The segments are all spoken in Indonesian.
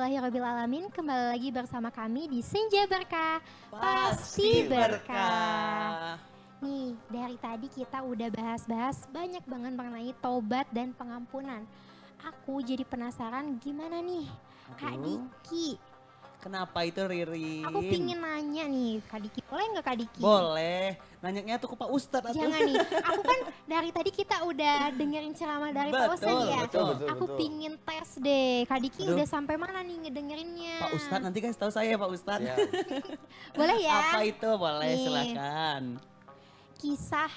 Alhamdulillahirrabbilalamin, kembali lagi bersama kami di Senja Berkah. Pasti berkah. Nih, dari tadi kita udah bahas-bahas banyak banget mengenai tobat dan pengampunan. Aku jadi penasaran gimana nih Kak Aduh. Diki. Kenapa itu Ririn? Aku pingin nanya nih Kak Diki, boleh nggak Kak Diki? Boleh, nanyanya tuh ke Pak Ustadz atuh. Jangan nih, aku kan dari tadi kita udah dengerin ceramah dari Pak Ustadz ya. Aku pingin tes deh, Kak Diki Aduh. udah sampai mana nih ngedengerinnya? Pak Ustadz nanti kasih tahu saya Pak Ustadz. Ya. Boleh ya? Apa itu? Boleh, Nih. silakan. Kisah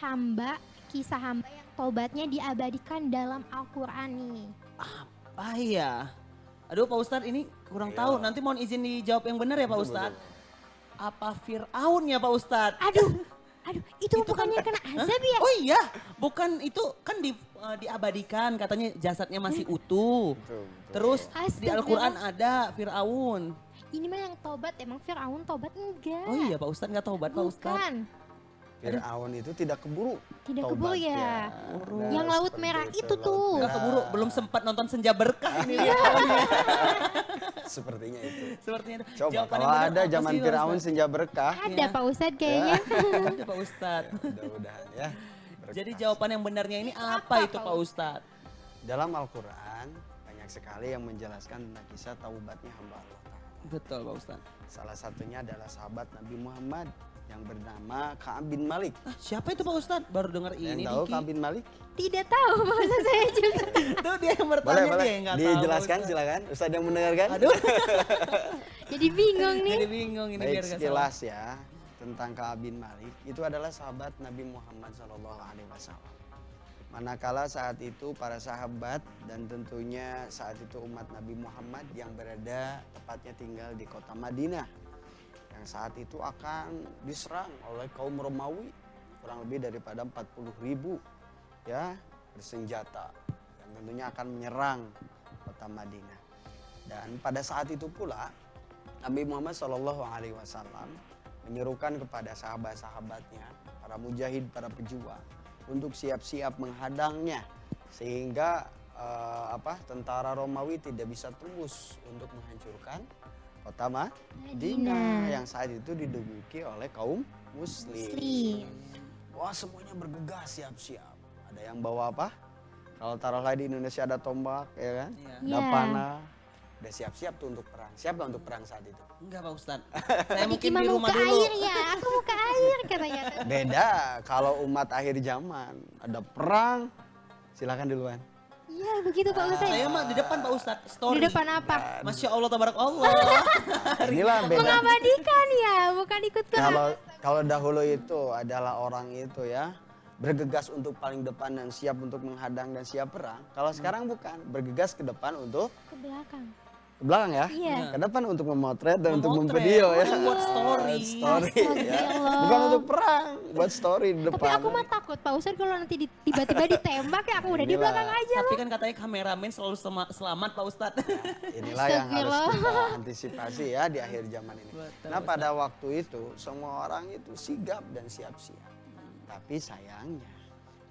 hamba yang tobatnya diabadikan dalam Al-Quran nih. Apa ya? Aduh Pak Ustadz ini kurang Ayo. tahu. Nanti mohon izin dijawab yang benar ya Pak Betul, Ustadz. betul. Apa Fir'aun ya Pak Ustadz? Aduh, itu Itu bukannya kan- kena azab ya? Oh iya, bukan itu kan diabadikan katanya jasadnya masih utuh. Betul. Terus di Astaga. Al-Quran ada Fir'aun. Ini mah yang tobat, emang Fir'aun tobat enggak? Oh iya Pak Ustadz nggak taubat Pak Ustadz. Bukan, Fir'aun itu tidak keburu. tidak Tobat keburu ya. Nah, Yang Laut seperti Merah itu Laut tuh. Nggak Merah. keburu, belum sempat nonton Senja Berkah ini. Sepertinya itu. Sepertinya itu. Coba Jawaban kalau yang benar ada apa zaman sih, Pak Fir'aun Ustadz? senja berkah. Ada Ya. Pak Ustadz kayaknya. Ada Pak Ustadz. Ya, mudah-mudahan ya. Berkah. Jadi jawaban yang benarnya ini apa itu Pak Ustadz? Dalam Al-Quran banyak sekali yang menjelaskan tentang kisah taubatnya hamba Allah Ta'ala. Betul Pak Ustadz. Salah satunya adalah sahabat Nabi Muhammad yang bernama Ka'ab bin Malik. Ah, siapa itu Pak Ustadz? Baru dengar ini Yang tahu Diki. Ka'ab bin Malik? Tidak tahu Pak Ustadz saya juga. Itu dia yang bertanya, Boleh, dia boleh. yang nggak tahu. Dijelaskan Ustadz. silakan. Ustaz yang mendengarkan. Aduh, Jadi bingung nih. jadi bingung ini Baik, biar nggak salah. sekilas ya tentang Ka'ab bin Malik. Itu adalah sahabat Nabi Muhammad SAW. Manakala saat itu para sahabat dan tentunya saat itu umat Nabi Muhammad yang berada tepatnya tinggal di kota Madinah. Yang saat itu akan diserang oleh kaum Romawi kurang lebih daripada 40.000 ya bersenjata. Dan tentunya akan menyerang kota Madinah. Dan pada saat itu pula Nabi Muhammad SAW menyerukan kepada sahabat-sahabatnya, para mujahid, para pejuang untuk siap-siap menghadangnya sehingga tentara Romawi tidak bisa tembus untuk menghancurkan kota Madinah yang saat itu diduduki oleh kaum muslim. Wah, semuanya bergegas siap-siap. Ada yang bawa apa? Kalau taruhlah di Indonesia ada tombak, ya kan? Iya. Ada Iya. panah. Udah siap-siap tuh untuk perang. Siap gak untuk perang saat itu? Enggak Pak Ustadz. Saya Diki mungkin mah di mau rumah ke dulu. air ya, aku mau ke air katanya. Beda kalau umat akhir zaman. Ada perang, silakan duluan. Iya begitu Pak Ustadz. Saya mah di depan Pak Ustadz. Story. Di depan apa? Masya Allah, tabarak Allah. Inilah beda. Mengabadikan ya, bukan ikut perang. Kalau dahulu itu adalah orang itu ya bergegas untuk paling depan dan siap untuk menghadang dan siap perang. Kalau sekarang bukan, bergegas ke depan untuk Ke belakang. ke belakang ya. Iya. Ke depan untuk memotret dan untuk Memotret. memvideo ya. Buat story. Story ya. Astagfirullah. Bukan untuk perang, buat story di depan. Tapi aku mah takut Pak Ustadz kalau nanti tiba-tiba ditembak ya aku udah di Inilah. belakang aja. Tapi kan katanya kameramen selalu selamat Pak Ustadz. Inilah yang harus Astagfirullah. kita antisipasi ya di akhir zaman ini. Betul, Nah pada waktu itu semua orang itu sigap dan siap-siap. Tapi sayangnya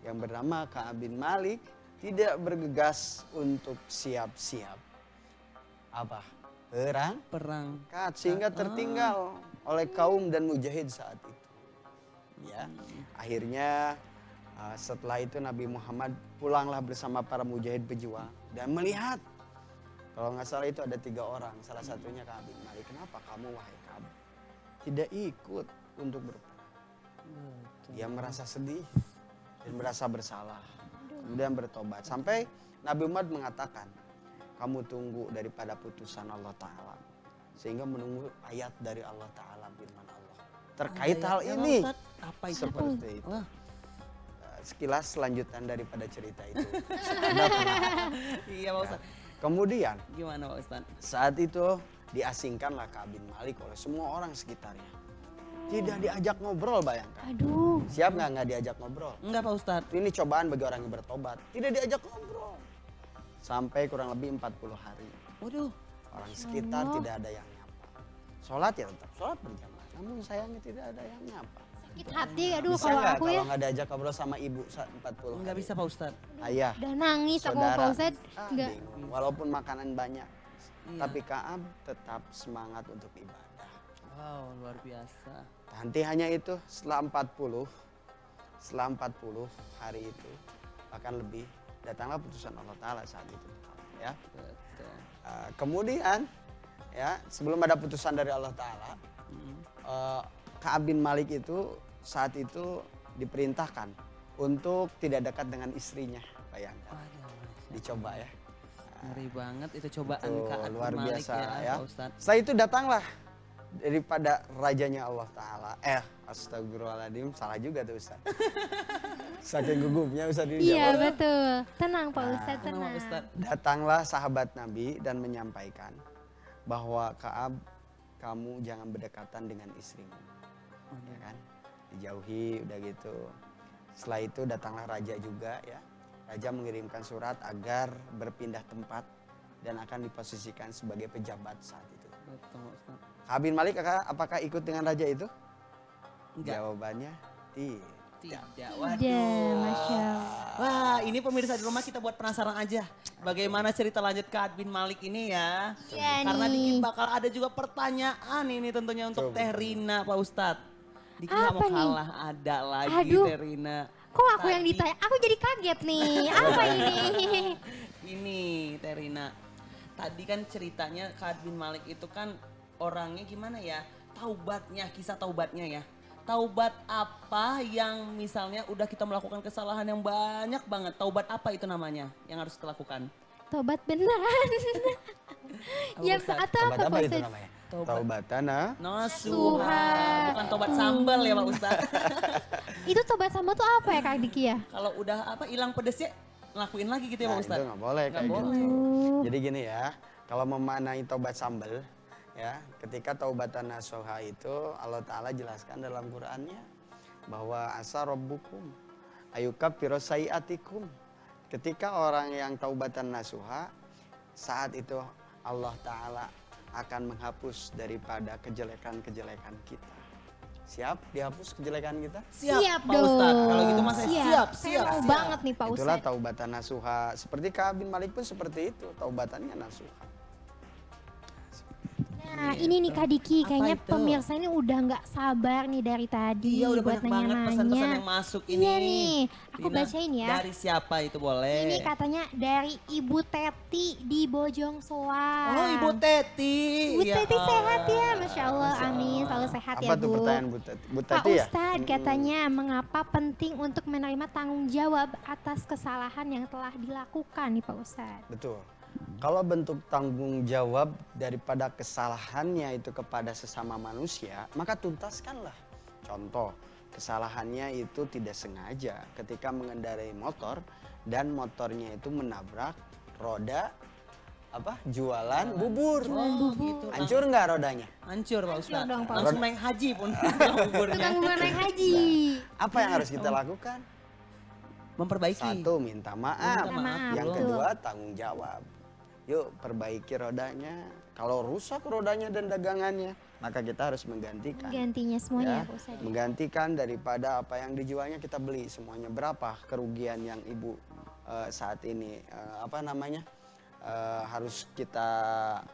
yang bernama Ka'ab bin Malik tidak bergegas untuk siap-siap. Apa? Perang. Berangkat sehingga tertinggal oleh kaum dan mujahid saat itu. Ya, akhirnya setelah itu Nabi Muhammad pulanglah bersama para mujahid pejuang dan melihat kalau nggak salah itu ada 3 orang, salah satunya Ka'ab bin Malik. Kenapa kamu wahai Ka'ab tidak ikut untuk berperang? Dia merasa sedih dan merasa bersalah. Kemudian bertobat sampai Nabi Muhammad mengatakan, kamu tunggu daripada putusan Allah Ta'ala. Sehingga menunggu ayat dari Allah Ta'ala, firman Allah. Terkait Ada hal ayatnya, ini. Pak Ustadz. Apa itu? Seperti itu. Wah. Sekilas selanjutan daripada cerita itu. Anda pernah. Iya Pak Ustadz. Kemudian Gimana Pak Ustadz? saat itu diasingkanlah Ka'ab bin Malik oleh semua orang sekitarnya. Tidak diajak ngobrol, bayangkan. Aduh. Siap nggak diajak ngobrol? Enggak Pak Ustadz. Ini cobaan bagi orang yang bertobat. Tidak diajak ngobrol. Sampai kurang lebih 40 hari. Waduh. Orang sekitar tidak ada yang nyapa. Sholat ya tetap sholat berjamaah. Namun sayangnya tidak ada yang nyapa. Sakit hati aduh Bisa kalau nggak aku ya. kalau nggak diajak ngobrol sama ibu saat 40 Enggak hari? bisa Pak Ustadz. Ayah, Udah nangis aku sama Pak saudara. Ustadz. Enggak. Bingung. Walaupun makanan banyak. Iya. tapi Ka'ab tetap semangat untuk ibadah. Wow, luar biasa. Nanti hanya itu setelah 40 hari itu bahkan lebih, datanglah putusan Allah Ta'ala saat itu, ya. Betul. Kemudian ya sebelum ada putusan dari Allah Ta'ala, Ka'ab bin Malik itu saat itu diperintahkan untuk tidak dekat dengan istrinya. Bayangkan, dicoba ya. Ngeri banget itu cobaan Tuh, Ka'ab bin luar Malik biasa ya, ya. Pak Ustadz. Setelah itu datanglah daripada rajanya Allah Ta'ala. Astagfirullahaladzim, salah juga tuh Ustaz. Saking gugupnya Ustaz ini Iya jawab. betul. Tenang Pak Ustadz, Tenang, tenang. Pak Ustadz. Datanglah sahabat Nabi dan menyampaikan bahwa Ka'ab, kamu jangan berdekatan dengan istrimu. Ya kan? Dijauhi udah gitu. Setelah itu datanglah raja juga ya. Raja mengirimkan surat agar berpindah tempat dan akan diposisikan sebagai pejabat saat itu. Betul, Ustadz. Ka'ab bin Malik apakah ikut dengan raja itu? Enggak. Jawabannya tidak. Tidak. Udah, Masya Allah. Wah, ini pemirsa di rumah kita buat penasaran aja. Bagaimana cerita lanjut Ka'ab bin Malik ini ya. Iya Karena nih. Diki bakal ada juga pertanyaan ini tentunya untuk Coba. Teh Rina, Pak Ustadz. Diki nggak Apa mau nih? kalah, ada lagi Aduh. Teh Rina. Kok aku yang Tadi- ditanya? Aku jadi kaget nih. Apa ini? Ini Teh Rina. Tadi kan ceritanya Ka'ab bin Malik itu kan orangnya gimana ya? Taubatnya, kisah taubatnya ya. Taubat apa yang misalnya udah kita melakukan kesalahan yang banyak banget. Taubat apa itu namanya yang harus kita lakukan? Tobat beneran. Ya Ustadz? atau Taubat apa apa Pak itu Ustadz? namanya? Taubat. Taubatana. Nasuha. Bukan tobat sambal ya Pak Ustadz. Itu tobat sama tuh apa ya Kak Diki ya? Kalau udah apa hilang pedesnya lakuin lagi gitu ya Nah, Pak itu Ustadz. nggak boleh Nggak kayak boleh. gitu. Oh. Jadi gini ya, kalau memaknai taubat sambal, ya, ketika taubatan nasuha itu Allah Ta'ala jelaskan dalam Qur'annya bahwa asa rabbukum ayukaffiru sayiatikum. Ketika orang yang taubatan nasuha, saat itu Allah Ta'ala akan menghapus daripada kejelekan-kejelekan kita. Siap dihapus kejelekan kita? Siap Pak Ustadz. dong. Kalau gitu mas saya siap, Saya mau siap. banget nih Pak Itulah Ustadz. taubatan nasuha. Seperti Ka'ab bin Malik pun seperti itu, taubatannya nasuha. Nah ini nih Kak Diki, Apa kayaknya itu? pemirsa ini udah nggak sabar nih dari tadi Iya udah buat banyak banget pesan-pesan nanya-nanya. yang masuk ini. Iya nih, aku Rina, bacain ya. Dari siapa itu boleh? Ini katanya dari Ibu Teti di Bojong Soang. Oh Ibu Teti. Ibu Ya Teti sehat ya, Allah. Masya Allah, Masya amin, Allah. selalu sehat Apa ya tuh Bu. pertanyaan Bu Teti? Bu Pak Teti ya? Ustadz katanya mengapa penting untuk menerima tanggung jawab atas kesalahan yang telah dilakukan nih Pak Ustadz. Betul. Kalau bentuk tanggung jawab daripada kesalahannya itu kepada sesama manusia, maka tuntaskanlah. Contoh, kesalahannya itu tidak sengaja ketika mengendarai motor dan motornya itu menabrak roda jualan bubur. Oh gitu. Hancur nggak rodanya? Hancur Pak Ustadz. dong, Pak Langsung naik haji pun buburnya. Tukang bubur naik haji. Apa yang harus kita lakukan? Memperbaiki. Satu, minta maaf. Minta maaf Yang dulu. kedua, tanggung jawab. Yuk, perbaiki rodanya. Kalau rusak rodanya dan dagangannya, maka kita harus menggantikan. Gantinya semuanya ya Ya, Pak Ustadz. menggantikan daripada apa yang dijualnya kita beli semuanya. Berapa kerugian yang ibu saat ini harus kita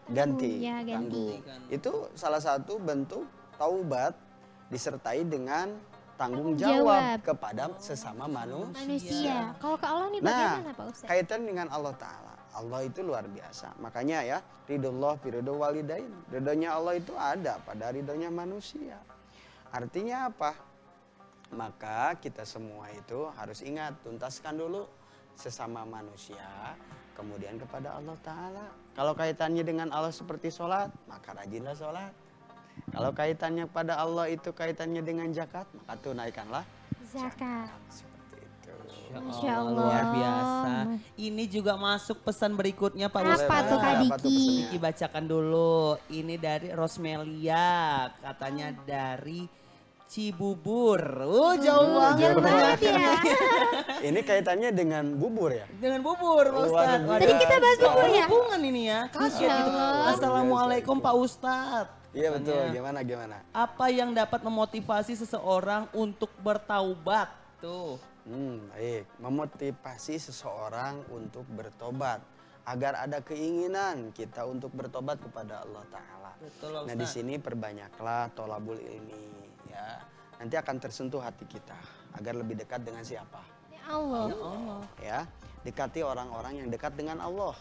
ganti, ya, ganti. tanggung. Itu salah satu bentuk taubat disertai dengan tanggung jawab kepada sesama manusia. Manusia. Kalau ke Allah nih Nah, bagaimana Pak Ustadz? kaitan dengan Allah Ta'ala. Allah itu luar biasa. Makanya ya, ridullah biridho walidain. Ridhonya Allah itu ada pada ridhonya manusia. Artinya apa? Maka kita semua itu harus ingat, tuntaskan dulu sesama manusia, kemudian kepada Allah Ta'ala. Kalau kaitannya dengan Allah seperti sholat, maka rajinlah sholat. Kalau kaitannya pada Allah itu kaitannya dengan zakat, maka tunaikanlah Zakat. seperti itu. Masya Allah. Luar biasa. Ini juga masuk pesan berikutnya Pak Apa Ustadz. tuh Kak Apa tuh Diki? pesannya? Diki bacakan dulu. Ini dari Rosmelia. Katanya dari Cibubur. Jauh banget. Jauh banget ya. Ini kaitannya dengan bubur ya? Dengan bubur Pak Luar Ustadz. biasa. Tadi kita bahas bubur ya? Hubungan ini ya. Kaget Masya gitu. Allah. Assalamualaikum Pak Ustadz. Iya betul, Katanya, gimana? apa yang dapat memotivasi seseorang untuk bertaubat? Tuh. Baik, memotivasi seseorang untuk bertobat. agar ada keinginan kita untuk bertobat kepada Allah Ta'ala. Betul Pak Nah di Ustaz. sini perbanyaklah tholabul ilmi ya. Nanti akan tersentuh hati kita agar lebih dekat dengan siapa? Ya Allah. Ya Allah. Ya, dekati orang-orang yang dekat dengan Allah.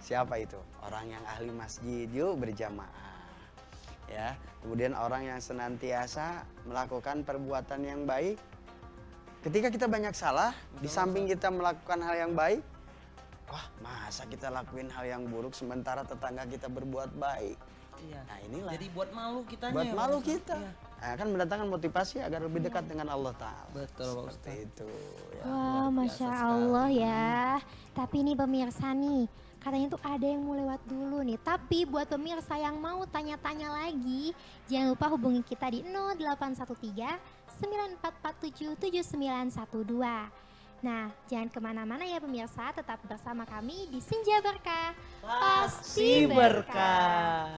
Siapa itu? Orang yang ahli masjid, yuk berjamaah. Ya, kemudian orang yang senantiasa melakukan perbuatan yang baik. Ketika kita banyak salah, di samping kita melakukan hal yang baik, wah masa kita lakuin hal yang buruk sementara tetangga kita berbuat baik. Iya. Nah inilah. Jadi buat malu kitanya Buat ya, Pak malu Ustaz. kita. Iya. Nah, kan mendatangkan motivasi agar lebih dekat dengan Allah Ta'ala. Betul Pak Seperti Ustaz. itu. Ya. Wah, luar biasa Masya sekali. Allah ya. Tapi nih pemirsa nih, katanya tuh ada yang mau lewat dulu nih. Tapi buat pemirsa yang mau tanya-tanya lagi, jangan lupa hubungi kita di 0813 9447 7912. Nah, jangan kemana-mana ya pemirsa, tetap bersama kami di Senja Berkah. Pasti berkah.